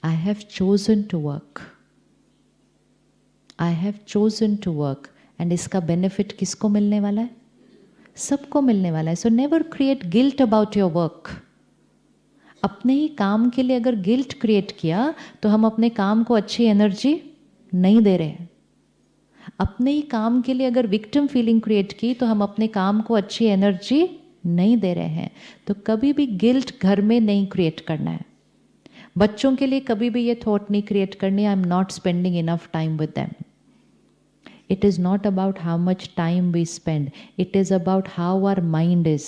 I have chosen to work, I have chosen to work, and इसका benefit किसको मिलने वाला है? सबको मिलने वाला है. So never create guilt about your work. अपने ही काम के लिए अगर गिल्ट क्रिएट किया तो हम अपने काम को अच्छी एनर्जी नहीं दे रहे हैं. अपने ही काम के लिए अगर विक्टिम फीलिंग क्रिएट की तो हम अपने काम को अच्छी एनर्जी नहीं दे रहे हैं. तो कभी भी गिल्ट घर में नहीं क्रिएट करना है. बच्चों के लिए कभी भी ये थॉट नहीं क्रिएट करनी, I am not spending enough time with them. It is not about how much time we spend, it is about how our mind is.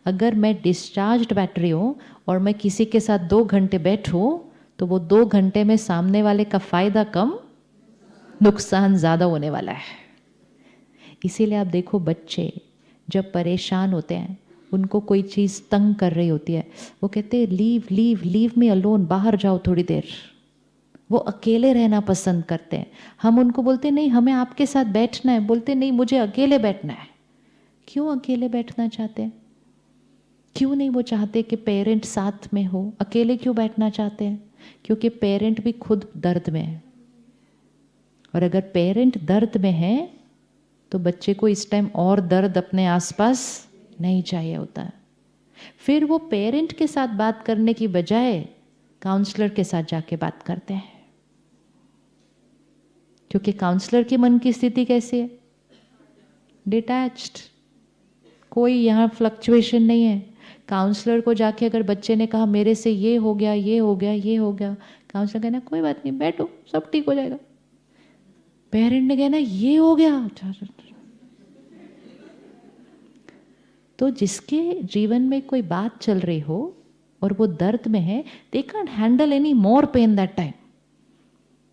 अगर मैं डिस्चार्ज्ड बैटरी हूँ और मैं किसी के साथ 2 घंटे बैठूँ तो वो 2 घंटे में सामने वाले का फ़ायदा कम, नुकसान ज़्यादा होने वाला है. इसीलिए आप देखो, बच्चे जब परेशान होते हैं, उनको कोई चीज़ तंग कर रही होती है, वो कहते हैं leave leave leave me alone, बाहर जाओ थोड़ी देर. वो अकेले रहना पसंद करते हैं. हम उनको बोलते नहीं हमें आपके साथ बैठना है, बोलते नहीं मुझे अकेले बैठना है. क्यों अकेले बैठना चाहते हैं? क्यों नहीं वो चाहते कि पेरेंट साथ में हो? अकेले क्यों बैठना चाहते हैं? क्योंकि पेरेंट भी खुद दर्द में है. और अगर पेरेंट दर्द में है तो बच्चे को इस टाइम और दर्द अपने आसपास नहीं चाहिए होता है. फिर वो पेरेंट के साथ बात करने की बजाय काउंसलर के साथ जाके बात करते हैं. क्योंकि काउंसलर के मन की स्थिति कैसी है? डिटैच्ड. कोई यहाँ फ्लक्चुएशन नहीं है. काउंसलर को जाके अगर बच्चे ने कहा मेरे से ये हो गया ये हो गया ये हो गया, काउंसलर कहना कोई बात नहीं बैठो सब ठीक हो जाएगा. पेरेंट ने कहना ये हो गया. तो जिसके जीवन में कोई बात चल रही हो और वो दर्द में है, they can't handle any more pen that time.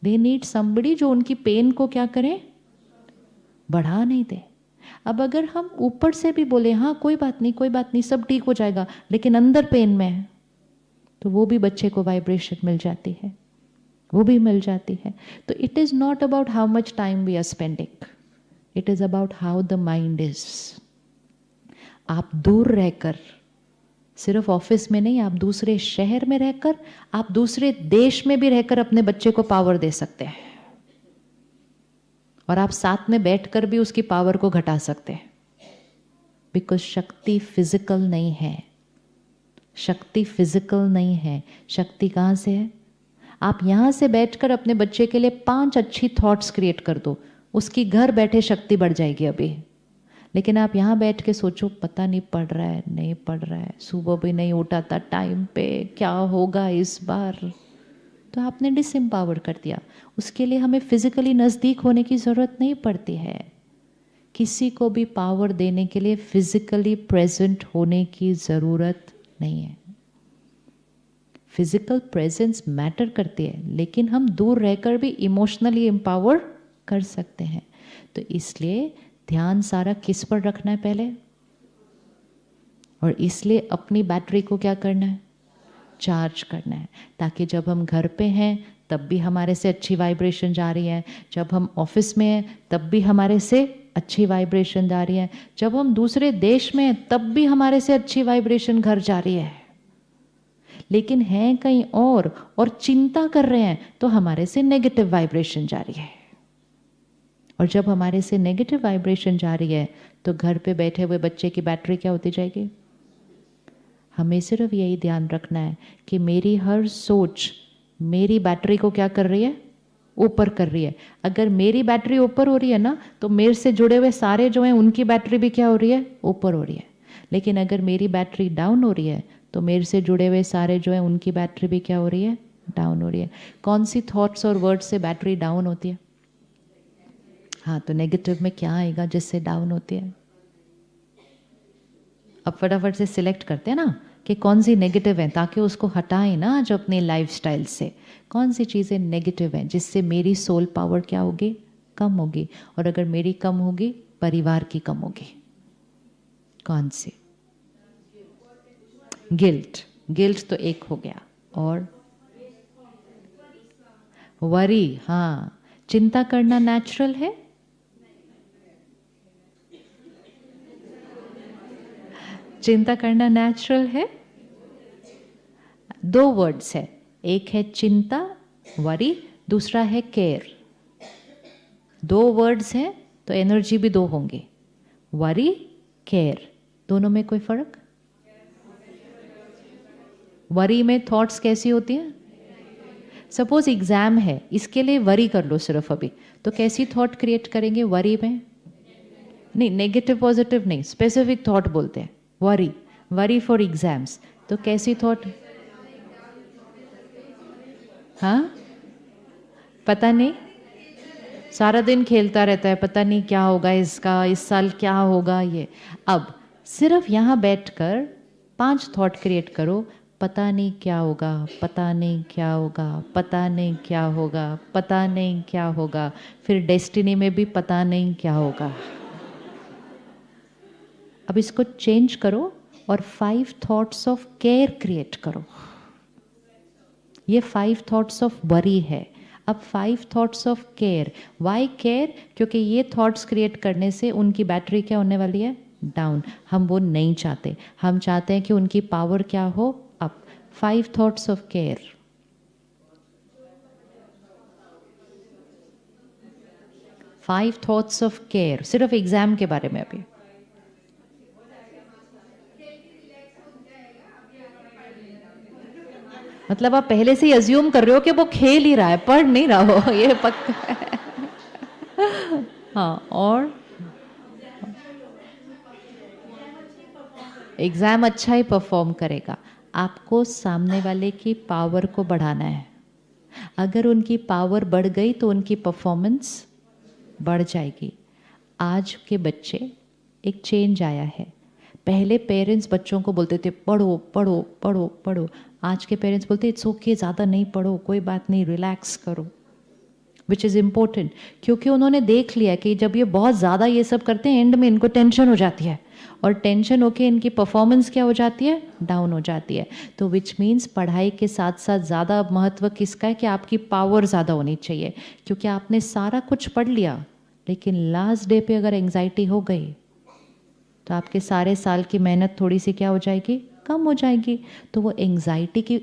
They need somebody जो उनकी पेन को क्या करे, बढ़ा नहीं दे. अब अगर हम ऊपर से भी बोले हाँ कोई बात नहीं सब ठीक हो जाएगा, लेकिन अंदर पेन में है, तो वो भी बच्चे को वाइब्रेशन मिल जाती है, वो भी मिल जाती है. तो it is not about how much time we are spending, it is about how the mind is. आप दूर रहकर, सिर्फ ऑफिस में नहीं, आप दूसरे शहर में रहकर, आप दूसरे देश में भी रहकर अपने बच्चे को पावर दे सकते हैं. और आप साथ में बैठकर भी उसकी पावर को घटा सकते हैं. बिकॉज शक्ति फिजिकल नहीं है. शक्ति फिजिकल नहीं है. शक्ति कहाँ से है? आप यहाँ से बैठकर अपने बच्चे के लिए 5 अच्छी थॉट्स क्रिएट कर दो, उसकी घर बैठे शक्ति बढ़ जाएगी अभी. लेकिन आप यहाँ बैठ के सोचो पता नहीं पढ़ रहा है नहीं पढ़ रहा है, सुबह भी नहीं उठा था टाइम पे, क्या होगा इस बार, तो आपने डिसएम्पावर कर दिया. उसके लिए हमें फिजिकली नज़दीक होने की ज़रूरत नहीं पड़ती है. किसी को भी पावर देने के लिए फिजिकली प्रेजेंट होने की ज़रूरत नहीं है. फिजिकल प्रेजेंस मैटर करती है, लेकिन हम दूर रहकर भी इमोशनली एम्पावर कर सकते हैं. तो इसलिए ध्यान सारा किस पर रखना है पहले, और इसलिए अपनी बैटरी को क्या करना है, चार्ज करना है, ताकि जब हम घर पे हैं तब भी हमारे से अच्छी वाइब्रेशन जा रही है, जब हम ऑफिस में हैं तब भी हमारे से अच्छी वाइब्रेशन जा रही है, जब हम दूसरे देश में हैं तब भी हमारे से अच्छी वाइब्रेशन घर जा रही है. लेकिन हैं कहीं और चिंता कर रहे हैं तो हमारे से नेगेटिव वाइब्रेशन जा रही है. और जब हमारे से नेगेटिव वाइब्रेशन जा रही है तो घर पे बैठे हुए बच्चे की बैटरी क्या होती जाएगी. हमें सिर्फ यही ध्यान रखना है कि मेरी हर सोच मेरी बैटरी को क्या कर रही है, ऊपर कर रही है. अगर मेरी बैटरी ऊपर हो रही है ना, तो मेरे से जुड़े हुए सारे जो हैं उनकी बैटरी भी क्या हो रही है, ऊपर हो रही है. लेकिन अगर मेरी बैटरी डाउन हो रही है तो मेरे से जुड़े हुए सारे जो हैं उनकी बैटरी भी क्या हो रही है, डाउन हो रही है. कौन सी थॉट्स और वर्ड्स से बैटरी डाउन होती है? हाँ, तो नेगेटिव में क्या आएगा जिससे डाउन होती है? अब फटाफट से सिलेक्ट करते हैं ना कि कौन सी नेगेटिव है, ताकि उसको हटाएं ना आज अपने लाइफस्टाइल से. कौन सी चीज़ें नेगेटिव हैं जिससे मेरी सोल पावर क्या होगी, कम होगी. और अगर मेरी कम होगी, परिवार की कम होगी. कौन सी? गिल्ट. गिल्ट तो एक हो गया. और वरी. हाँ, चिंता करना नेचुरल है. चिंता करना नेचुरल है. 2 वर्ड्स है, एक है चिंता, वरी, दूसरा है केयर। 2 वर्ड्स हैं तो एनर्जी भी 2 होंगे, वरी, केयर। दोनों में कोई फर्क? वरी में थॉट्स कैसी होती हैं? सपोज एग्जाम है, इसके लिए वरी कर लो सिर्फ अभी, तो कैसी थॉट क्रिएट करेंगे वरी में? नहीं, नेगेटिव पॉजिटिव नहीं, स्पेसिफिक थॉट बोलते हैं वरी, वरी फॉर एग्जाम्स। तो कैसी थॉट? हाँ, पता नहीं, सारा दिन खेलता रहता है, पता नहीं क्या होगा इसका, इस साल क्या होगा ये। अब सिर्फ यहाँ बैठकर 5 थॉट क्रिएट करो, पता नहीं क्या होगा, पता नहीं क्या होगा, पता नहीं क्या होगा, पता नहीं क्या होगा, फिर डेस्टिनी में भी पता नहीं क्या होगा। अब इसको चेंज करो और 5 थॉट्स ऑफ केयर क्रिएट करो। ये 5 थॉट्स ऑफ वरी है। अब 5 thoughts of care. Why care? क्योंकि ये थॉट्स क्रिएट करने से उनकी बैटरी क्या होने वाली है? डाउन। हम वो नहीं चाहते, हम चाहते हैं कि उनकी पावर क्या हो? Up. 5 thoughts of care. Five thoughts of care सिर्फ एग्जाम के बारे में। अभी मतलब आप पहले से ही अज्यूम कर रहे हो कि वो खेल ही रहा है, पढ़ नहीं रहा हो, ये पक्का है। हाँ, और एग्जाम अच्छा ही परफॉर्म करेगा। आपको सामने वाले की पावर को बढ़ाना है। अगर उनकी पावर बढ़ गई तो उनकी परफॉर्मेंस बढ़ जाएगी। आज के बच्चे, एक चेंज आया है। पहले पेरेंट्स बच्चों को बोलते थे पढ़ो पढ़ो पढ़ो पढ़ो। आज के पेरेंट्स बोलते इट्स ओके, ज़्यादा नहीं पढ़ो, कोई बात नहीं, रिलैक्स करो, विच इज़ इम्पोर्टेंट। क्योंकि उन्होंने देख लिया कि जब ये बहुत ज़्यादा ये सब करते हैं, एंड में इनको टेंशन हो जाती है, और टेंशन होके इनकी परफॉर्मेंस क्या हो जाती है? डाउन हो जाती है। तो विच मीन्स पढ़ाई के साथ साथ ज़्यादा महत्व किसका है? कि आपकी पावर ज़्यादा होनी चाहिए। क्योंकि आपने सारा कुछ पढ़ लिया, लेकिन लास्ट डे पे अगर एंग्जाइटी हो गई तो आपके सारे साल की मेहनत थोड़ी सी क्या हो जाएगी? कम हो जाएगी। तो वो एंग्जाइटी की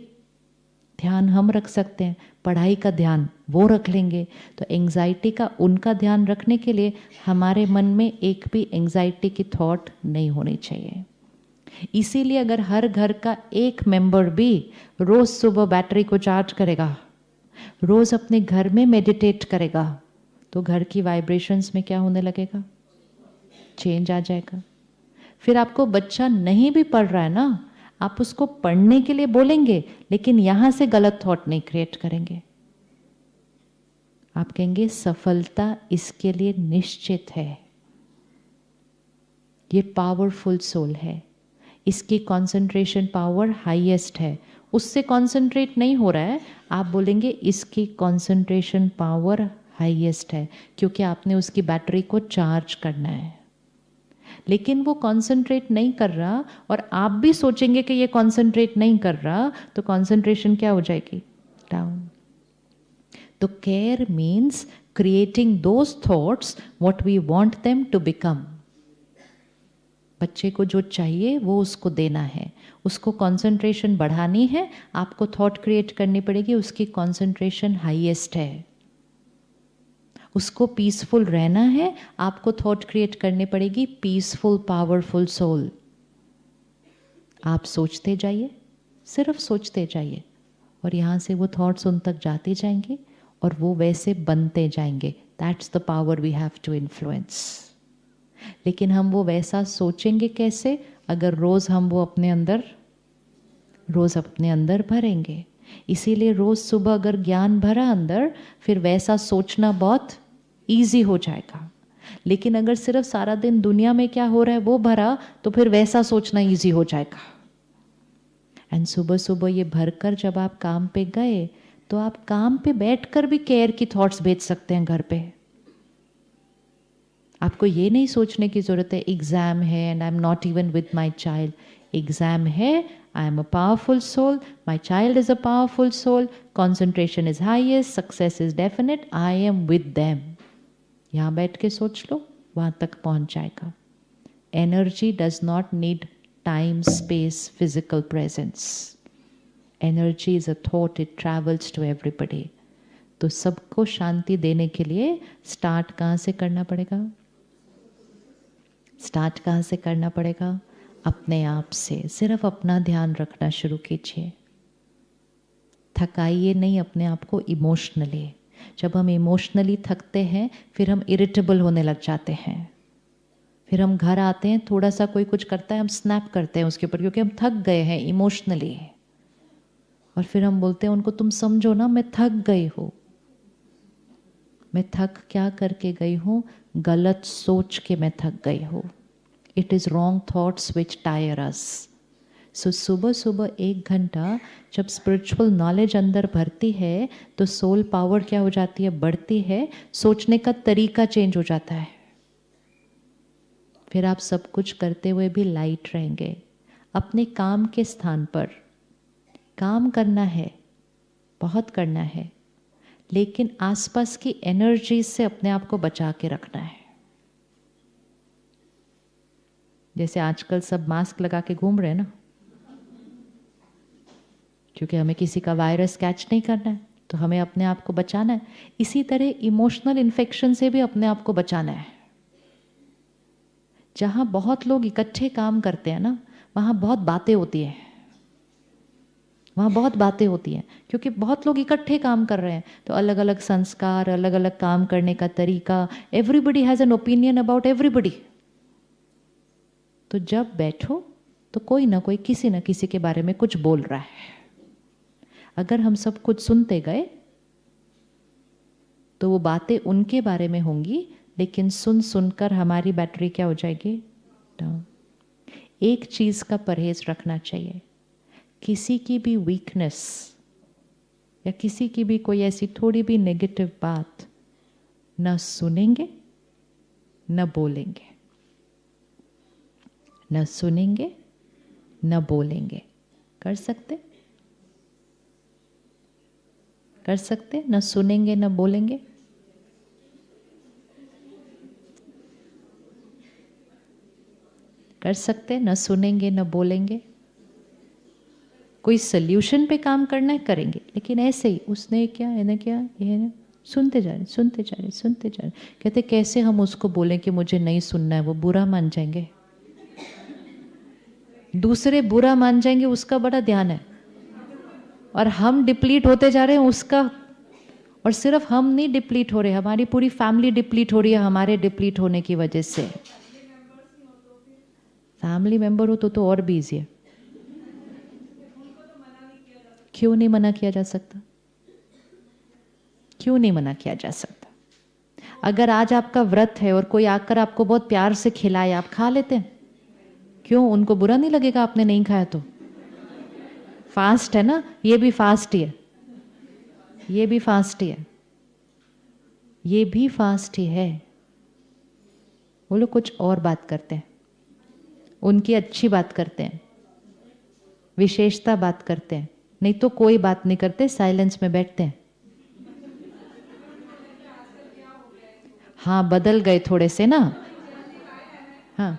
ध्यान हम रख सकते हैं, पढ़ाई का ध्यान वो रख लेंगे। तो एंग्जाइटी का उनका ध्यान रखने के लिए हमारे मन में एक भी एंग्जाइटी की थॉट नहीं होनी चाहिए। इसीलिए अगर हर घर का एक मेंबर भी रोज सुबह बैटरी को चार्ज करेगा, रोज अपने घर में मेडिटेट करेगा, तो घर की वाइब्रेशंस में क्या होने लगेगा? चेंज आ जाएगा। फिर आपको बच्चा नहीं भी पढ़ रहा है ना, आप उसको पढ़ने के लिए बोलेंगे, लेकिन यहां से गलत थॉट नहीं क्रिएट करेंगे। आप कहेंगे सफलता इसके लिए निश्चित है, ये पावरफुल सोल है, इसकी कंसंट्रेशन पावर हाईएस्ट है। उससे कंसंट्रेट नहीं हो रहा है, आप बोलेंगे इसकी कंसंट्रेशन पावर हाईएस्ट है, क्योंकि आपने उसकी बैटरी को चार्ज करना है। लेकिन वो कंसंट्रेट नहीं कर रहा और आप भी सोचेंगे कि ये कंसंट्रेट नहीं कर रहा, तो कंसंट्रेशन क्या हो जाएगी? डाउन। तो care means creating those thoughts what we want them to become. बच्चे को जो चाहिए वो उसको देना है, उसको कंसंट्रेशन बढ़ानी है, आपको थॉट क्रिएट करनी पड़ेगी उसकी कंसंट्रेशन हाईएस्ट है। उसको पीसफुल रहना है, आपको थॉट क्रिएट करनी पड़ेगी पीसफुल पावरफुल सोल। आप सोचते जाइए, सिर्फ सोचते जाइए, और यहाँ से वो थॉट्स उन तक जाते जाएंगे और वो वैसे बनते जाएंगे। That's the power we have to influence. लेकिन हम वो वैसा सोचेंगे कैसे? अगर रोज हम वो अपने अंदर भरेंगे। इसीलिए रोज सुबह अगर ज्ञान भरा अंदर, फिर वैसा सोचना बहुत इजी हो जाएगा। लेकिन अगर सिर्फ सारा दिन दुनिया में क्या हो रहा है वो भरा, तो फिर वैसा सोचना इजी हो जाएगा। एंड सुबह सुबह ये भरकर जब आप काम पे गए, तो आप काम पे बैठकर भी केयर की थॉट्स भेज सकते हैं घर पे। आपको ये नहीं सोचने की जरूरत है एग्जाम है and I am not even with my child. Exam है, I am a powerful soul, my child is a powerful soul, concentration is highest, success is definite, I am with them. यहाँ बैठ के सोच लो, वहाँ तक पहुँच जाएगा। Energy does not need time, space, physical presence. Energy is a thought, it travels to everybody. तो सबको शांति देने के लिए स्टार्ट कहाँ से करना पड़ेगा? स्टार्ट कहाँ से करना पड़ेगा? अपने आप से। सिर्फ अपना ध्यान रखना शुरू कीजिए। थकाइए नहीं अपने आप को इमोशनली। जब हम इमोशनली थकते हैं फिर हम इरिटेबल होने लग जाते हैं। फिर हम घर आते हैं, थोड़ा सा कोई कुछ करता है हम स्नैप करते हैं उसके ऊपर, क्योंकि हम थक गए हैं इमोशनली। और फिर हम बोलते हैं उनको, तुम समझो ना मैं थक गई हूँ। मैं थक क्या करके गई हूँ? गलत सोच के मैं थक गई हूँ। It is wrong thoughts which tire us. So सुबह सुबह 1 घंटा जब स्पिरिचुअल नॉलेज अंदर भरती है तो सोल पावर क्या हो जाती है? बढ़ती है। सोचने का तरीका चेंज हो जाता है। फिर आप सब कुछ करते हुए भी लाइट रहेंगे। अपने काम के स्थान पर काम करना है, बहुत करना है, लेकिन आसपास की एनर्जी से अपने आप को बचा के रखना है। जैसे आजकल सब मास्क लगा के घूम रहे हैं ना, क्योंकि हमें किसी का वायरस कैच नहीं करना है, तो हमें अपने आप को बचाना है। इसी तरह इमोशनल इन्फेक्शन से भी अपने आप को बचाना है। जहाँ बहुत लोग इकट्ठे काम करते हैं ना, वहाँ बहुत बातें होती हैं। वहाँ बहुत बातें होती हैं क्योंकि बहुत लोग इकट्ठे काम कर रहे हैं, तो अलग अलग संस्कार, अलग अलग काम करने का तरीका, everybody has an opinion about everybody. तो जब बैठो तो कोई ना कोई किसी न किसी के बारे में कुछ बोल रहा है। अगर हम सब कुछ सुनते गए तो वो बातें उनके बारे में होंगी, लेकिन सुन सुनकर हमारी बैटरी क्या हो जाएगी? डाउन। एक चीज़ का परहेज रखना चाहिए, किसी की भी वीकनेस या किसी की भी कोई ऐसी थोड़ी भी नेगेटिव बात न सुनेंगे न बोलेंगे। न सुनेंगे न बोलेंगे। कर सकते? कर सकते? न सुनेंगे न बोलेंगे। कर सकते? न सुनेंगे न बोलेंगे। कोई सल्यूशन पे काम करना है करेंगे, लेकिन ऐसे ही उसने क्या, इन्हें क्या, ये सुनते जा रहे, सुनते जा रहे, सुनते जा रहे। कहते कैसे हम उसको बोलें कि मुझे नहीं सुनना है? वो बुरा मान जाएंगे। दूसरे बुरा मान जाएंगे, उसका बड़ा ध्यान है, और हम डिप्लीट होते जा रहे हैं उसका। और सिर्फ हम नहीं डिप्लीट हो रहे, हमारी पूरी फैमिली डिप्लीट हो रही है हमारे डिप्लीट होने की वजह से। फैमिली मेंबर हो तो और भी ईजी है। क्यों नहीं मना किया जा सकता? क्यों नहीं मना किया जा सकता? अगर आज आपका व्रत है और कोई आकर आपको बहुत प्यार से खिलाए, आप खा लेते हैं? क्यों? उनको बुरा नहीं लगेगा आपने नहीं खाया तो? फास्ट है ना, ये भी फास्ट ही है, ये भी फास्ट ही है, ये भी फास्ट ही है। वो लोग कुछ और बात करते हैं, उनकी अच्छी बात करते हैं, विशेषता बात करते हैं, नहीं तो कोई बात नहीं करते, साइलेंस में बैठते हैं। हाँ, बदल गए थोड़े से ना। हाँ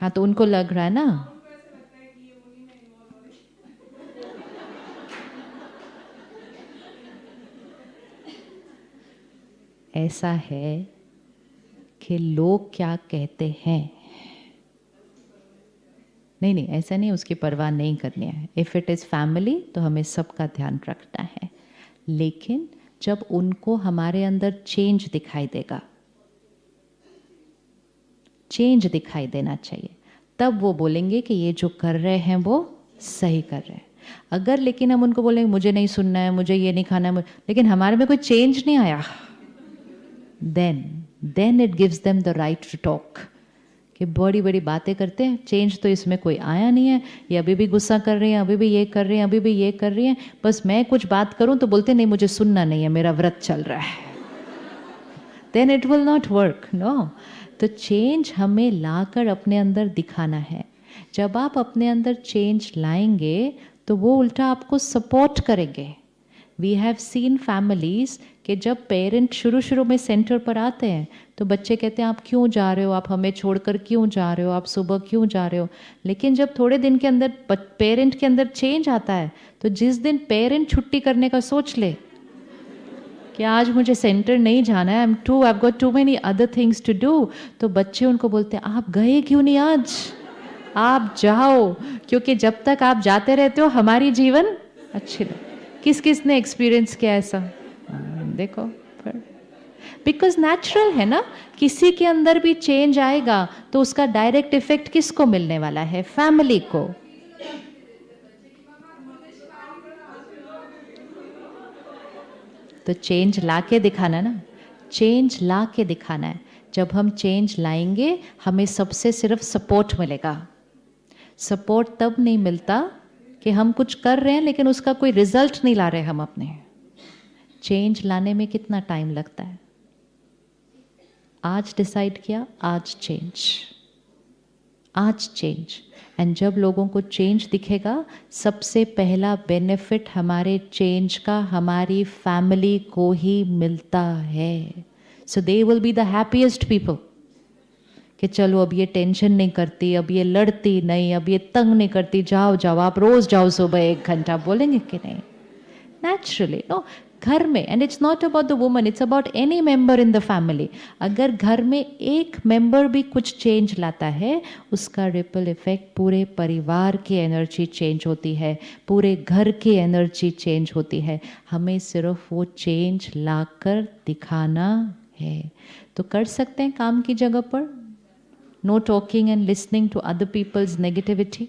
हाँ, तो उनको लग रहा है ना। ऐसा है कि लोग क्या कहते हैं, नहीं नहीं ऐसा नहीं, उसकी परवाह नहीं करनी है। इफ़ इट इज़ फैमिली तो हमें सबका ध्यान रखना है, लेकिन जब उनको हमारे अंदर चेंज दिखाई देगा, चेंज दिखाई देना चाहिए, तब वो बोलेंगे कि ये जो कर रहे हैं वो सही कर रहे हैं। अगर लेकिन हम उनको बोलेंगे मुझे नहीं सुनना है, मुझे ये नहीं खाना है, लेकिन हमारे में कोई चेंज नहीं आया, then it gives them the right to talk। कि बड़ी बड़ी बातें करते हैं, चेंज तो इसमें कोई आया नहीं है, ये अभी भी गुस्सा कर रही हैं, अभी भी ये कर रही हैं, अभी भी ये कर रही हैं, बस मैं कुछ बात करूं तो बोलते नहीं मुझे सुनना नहीं है, मेरा व्रत चल रहा है। then it will not work, no। तो चेंज हमें लाकर अपने अंदर दिखाना है। जब आप अपने अंदर चेंज लाएंगे तो वो उल्टा आपको सपोर्ट करेंगे। वी हैव सीन फैमिलीज कि जब पेरेंट शुरू में सेंटर पर आते हैं तो बच्चे कहते हैं आप क्यों जा रहे हो, आप हमें छोड़कर क्यों जा रहे हो, आप सुबह क्यों जा रहे हो। लेकिन जब थोड़े दिन के अंदर पेरेंट के अंदर चेंज आता है तो जिस दिन पेरेंट छुट्टी करने का सोच ले कि आज मुझे सेंटर नहीं जाना है, I got too many other things to do, तो बच्चे उनको बोलते हैं आप गए क्यों नहीं आज, आप जाओ, क्योंकि जब तक आप जाते रहते हो हमारी जीवन अच्छी रहे। किस किस ने एक्सपीरियंस किया ऐसा, देखो, बिकॉज नेचुरल है ना, किसी के अंदर भी चेंज आएगा तो उसका डायरेक्ट इफेक्ट किसको मिलने वाला है, फैमिली को। तो चेंज ला के दिखाना ना, चेंज ला के दिखाना है। जब हम चेंज लाएंगे हमें सबसे सिर्फ सपोर्ट मिलेगा। सपोर्ट तब नहीं मिलता कि हम कुछ कर रहे हैं लेकिन उसका कोई रिजल्ट नहीं ला रहे हम अपने। चेंज लाने में कितना टाइम लगता है, आज डिसाइड किया, आज चेंज, आज चेंज। एंड जब लोगों को चेंज दिखेगा, सबसे पहला बेनिफिट हमारे चेंज का हमारी फैमिली को ही मिलता है। So they will be the happiest people कि चलो अब ये टेंशन नहीं करती, अब ये लड़ती नहीं, अब ये तंग नहीं करती, जाओ जाओ आप रोज जाओ सुबह 1 घंटा, बोलेंगे कि नहीं? नेचुरली नो, घर में, and it's not about the woman, it's about any member in the family. अगर घर में एक मेंबर भी कुछ चेंज लाता है, उसका रिपल इफेक्ट पूरे परिवार की एनर्जी चेंज होती है, पूरे घर की एनर्जी चेंज होती है। हमें सिर्फ वो चेंज लाकर दिखाना है। तो कर सकते हैं काम की जगह पर, no talking and listening to other people's negativity,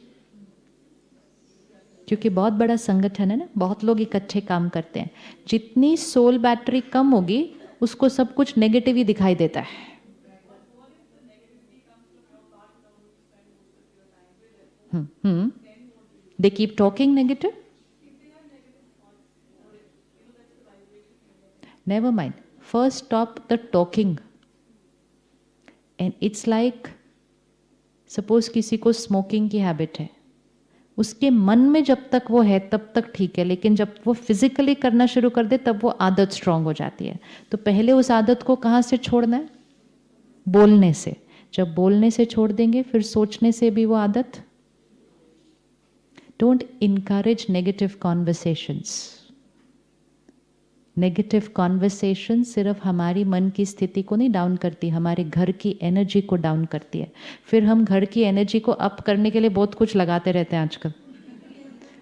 क्योंकि बहुत बड़ा संगठन है ना, बहुत लोग इकट्ठे काम करते हैं। जितनी सोल बैटरी कम होगी उसको सब कुछ नेगेटिव ही दिखाई देता है। They keep talking negative, never mind, first stop the talking. And it's like, suppose किसी को स्मोकिंग की हैबिट है, उसके मन में जब तक वो है तब तक ठीक है, लेकिन जब वो फिजिकली करना शुरू कर दे तब वो आदत स्ट्रांग हो जाती है। तो पहले उस आदत को कहाँ से छोड़ना है? बोलने से। जब बोलने से छोड़ देंगे फिर सोचने से भी वो आदत। Don't encourage negative conversations. Negative conversation सिर्फ हमारी मन की स्थिति को नहीं डाउन करती, हमारे घर की एनर्जी को डाउन करती है। फिर हम घर की एनर्जी को अप करने के लिए बहुत कुछ लगाते रहते हैं आजकल।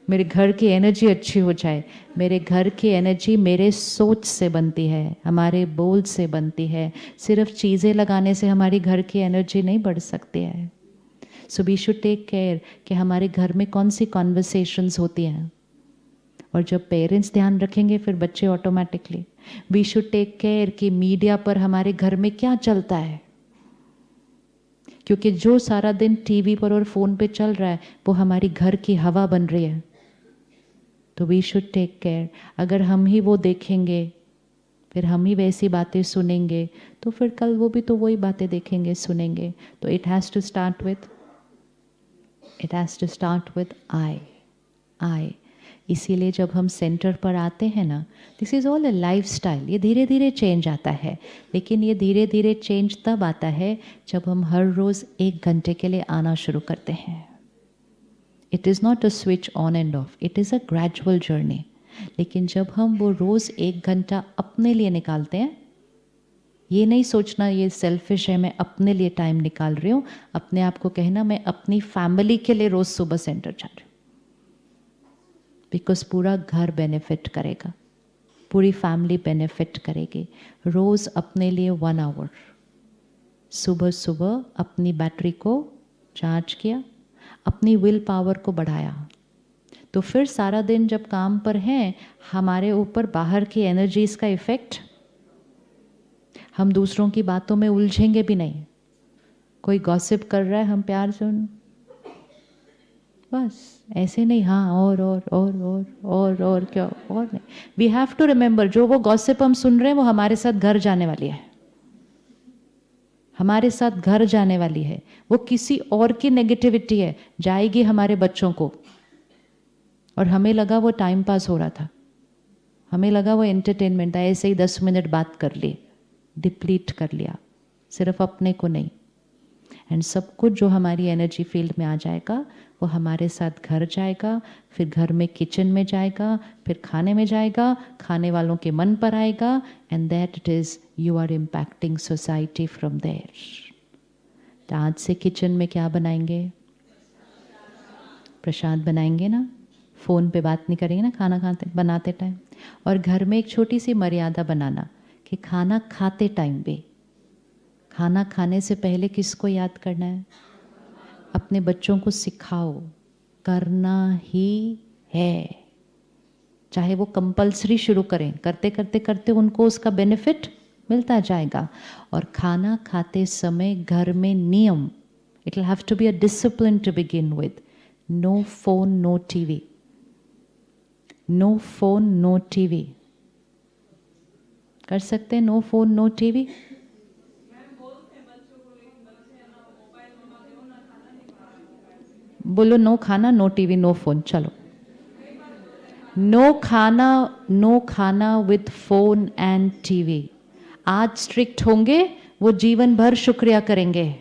मेरे घर की एनर्जी अच्छी हो जाए, मेरे घर की एनर्जी मेरे सोच से बनती है, हमारे बोल से बनती है। सिर्फ चीज़ें लगाने से हमारी घर की एनर्जी नहीं बढ़ सकती है। So we should take care कि हमारे घर में कौन सी कॉन्वर्सेशंस होती हैं। और जब पेरेंट्स ध्यान रखेंगे फिर बच्चे automatically. We should take care कि मीडिया पर हमारे घर में क्या चलता है, क्योंकि जो सारा दिन टीवी पर और फोन पे चल रहा है वो हमारी घर की हवा बन रही है। तो वी शुड टेक केयर। अगर हम ही वो देखेंगे, फिर हम ही वैसी बातें सुनेंगे, तो फिर कल वो भी तो वही बातें देखेंगे, सुनेंगे। तो it has to start with I. इसीलिए जब हम सेंटर पर आते हैं ना, this is all a lifestyle. ये धीरे धीरे चेंज आता है, लेकिन ये धीरे धीरे चेंज तब आता है जब हम हर रोज़ 1 घंटे के लिए आना शुरू करते हैं। It is not a switch on end of, it is a gradual journey. लेकिन जब हम वो रोज़ 1 घंटा अपने लिए निकालते हैं, ये नहीं सोचना ये सेल्फिश है, मैं अपने लिए टाइम निकाल रही हूँ, अपने आप को कहना मैं अपनी फैमिली के लिए रोज़ सुबह सेंटर जा रही हूँ, बिकॉज पूरा घर बेनिफिट करेगा, पूरी फैमिली बेनिफिट करेगी। रोज़ अपने लिए 1 आवर सुबह सुबह अपनी बैटरी को चार्ज किया, अपनी विल पावर को बढ़ाया, तो फिर सारा दिन जब काम पर हैं हमारे ऊपर बाहर की एनर्जीज का इफेक्ट, हम दूसरों की बातों में उलझेंगे भी नहीं। कोई गॉसिप कर रहा है, हम प्यार से बस ऐसे नहीं, हाँ और क्या और नहीं। वी हैव टू रिमेंबर, जो वो गॉसिप हम सुन रहे हैं वो हमारे साथ घर जाने वाली है, हमारे साथ घर जाने वाली है। वो किसी और की नेगेटिविटी है, जाएगी हमारे बच्चों को, और हमें लगा वो टाइम पास हो रहा था। हमें लगा वो एंटरटेनमेंट है, ऐसे ही 10 मिनट बात कर लिए, डिप्लीट कर लिया, सिर्फ अपने को नहीं। एंड सब कुछ जो हमारी एनर्जी फील्ड में आ जाएगा वो हमारे साथ घर जाएगा, फिर घर में किचन में जाएगा, फिर खाने में जाएगा, खाने वालों के मन पर आएगा, and that it is you are impacting society from there. तो आज से किचन में क्या बनाएंगे? प्रसाद बनाएंगे ना, फ़ोन पे बात नहीं करेंगे ना खाना खाते बनाते टाइम। और घर में एक छोटी सी मर्यादा बनाना कि खाना खाते टाइम भी, खाना खाने से पहले किसको याद करना है? अपने बच्चों को सिखाओ, करना ही है। चाहे वो कंपल्सरी शुरू करें, करते करते करते उनको उसका बेनिफिट मिलता जाएगा। और खाना खाते समय घर में नियम, it will have to be a discipline to begin with. No phone, no TV, no phone, no TV. कर सकते हैं नो फोन, नो टीवी? बोलो नो खाना, नो टीवी, नो फोन। चलो, नो खाना विद फोन एंड टीवी। आज strict होंगे, वो जीवन भर शुक्रिया करेंगे।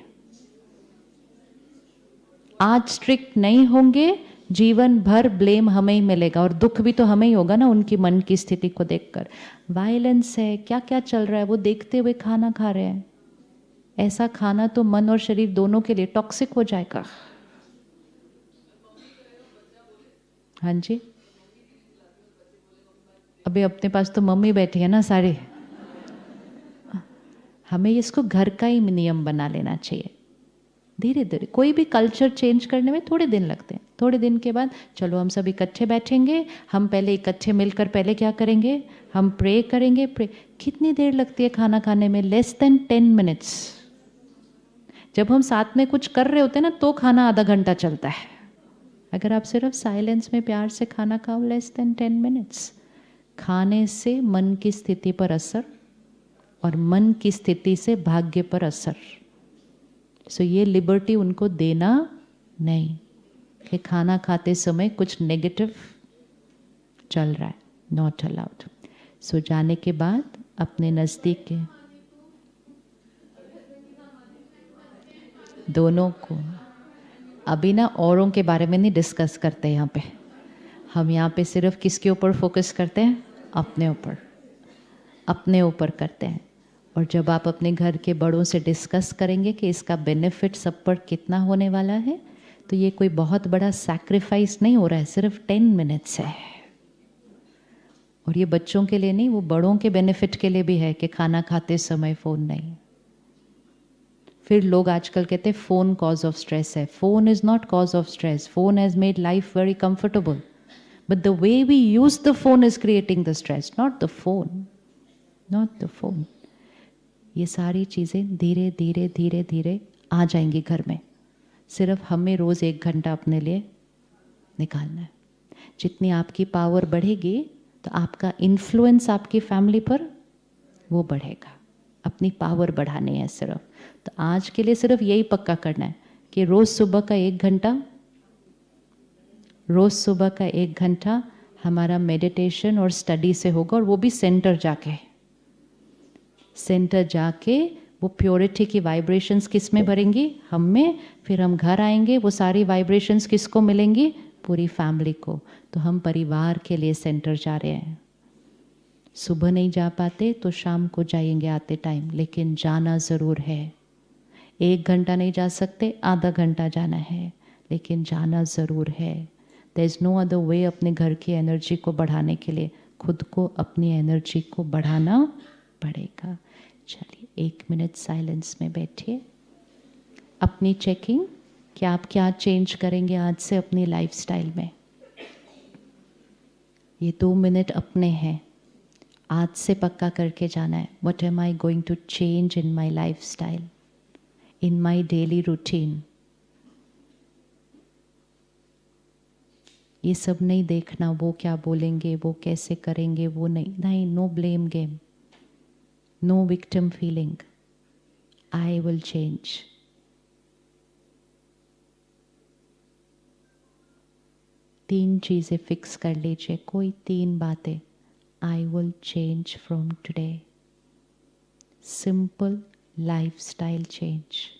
आज स्ट्रिक्ट नहीं होंगे, जीवन भर ब्लेम हमें ही मिलेगा, और दुख भी तो हमें ही होगा ना उनकी मन की स्थिति को देखकर। वायलेंस है, क्या क्या चल रहा है वो देखते हुए खाना खा रहे हैं। ऐसा खाना तो मन और शरीर दोनों के लिए टॉक्सिक हो जाएगा। हाँ जी, अभी अपने पास तो मम्मी बैठी है ना सारे। हमें इसको घर का ही नियम बना लेना चाहिए। धीरे धीरे कोई भी कल्चर चेंज करने में थोड़े दिन लगते हैं। थोड़े दिन के बाद चलो हम सब इकट्ठे बैठेंगे, हम पहले इकट्ठे मिलकर पहले क्या करेंगे, हम प्रे करेंगे। प्रे कितनी देर लगती है खाना खाने में? Less than 10 minutes. जब हम साथ में कुछ कर रहे होते हैं ना तो खाना आधा घंटा चलता है। अगर आप सिर्फ साइलेंस में प्यार से खाना खाओ, लेस देन 10 मिनट्स। खाने से मन की स्थिति पर असर, और मन की स्थिति से भाग्य पर असर। सो ये लिबर्टी उनको देना नहीं कि खाना खाते समय कुछ नेगेटिव चल रहा है, नॉट अलाउड। सो जाने के बाद अपने नज़दीक के दोनों को, अभी ना औरों के बारे में नहीं डिस्कस करते यहाँ पे। हम यहाँ पे सिर्फ किसके ऊपर फोकस करते हैं? अपने ऊपर, अपने ऊपर करते हैं। और जब आप अपने घर के बड़ों से डिस्कस करेंगे कि इसका बेनिफिट सब पर कितना होने वाला है, तो ये कोई बहुत बड़ा सैक्रिफाइस नहीं हो रहा है, सिर्फ 10 मिनट्स है। और ये बच्चों के लिए नहीं, वो बड़ों के बेनिफिट के लिए भी है कि खाना खाते समय फ़ोन नहीं। फिर लोग आजकल कहते हैं फ़ोन कॉज ऑफ स्ट्रेस है। Phone is not cause of stress. Phone has made life very comfortable, but the way we use the phone is creating the stress, not the phone, not the phone. ये सारी चीज़ें धीरे धीरे धीरे धीरे आ जाएंगी घर में। सिर्फ हमें रोज़ 1 घंटा अपने लिए निकालना है। जितनी आपकी पावर बढ़ेगी तो आपका इन्फ्लुएंस आपकी फैमिली पर वो बढ़ेगा। अपनी पावर बढ़ानी है सिर्फ। तो आज के लिए सिर्फ यही पक्का करना है कि रोज़ सुबह का 1 घंटा, रोज़ सुबह का 1 घंटा हमारा मेडिटेशन और स्टडी से होगा। और वो भी सेंटर जाके, सेंटर जाके वो प्योरिटी की वाइब्रेशंस किस में भरेंगी? हम में। फिर हम घर आएंगे, वो सारी वाइब्रेशंस किसको मिलेंगी? पूरी फैमिली को। तो हम परिवार के लिए सेंटर जा रहे हैं। सुबह नहीं जा पाते तो शाम को जाएंगे आते टाइम, लेकिन जाना ज़रूर है। 1 घंटा नहीं जा सकते, आधा घंटा जाना है, लेकिन जाना ज़रूर है। There is no other way अपने घर की एनर्जी को बढ़ाने के लिए। खुद को, अपनी एनर्जी को बढ़ाना पड़ेगा। चलिए 1 मिनट साइलेंस में बैठिए। अपनी चेकिंग कि आप क्या चेंज करेंगे आज से अपनी लाइफस्टाइल में। ये 2 मिनट अपने हैं, आज से पक्का करके जाना है। What am I going to change in my lifestyle, in my daily routine. ये सब नहीं देखना वो क्या बोलेंगे, वो कैसे करेंगे, वो नहीं नहीं। No blame game, no victim feeling. I will change. तीन चीज़ें फिक्स कर लीजिए, कोई 3 बातें। I will change from today. Simple lifestyle change.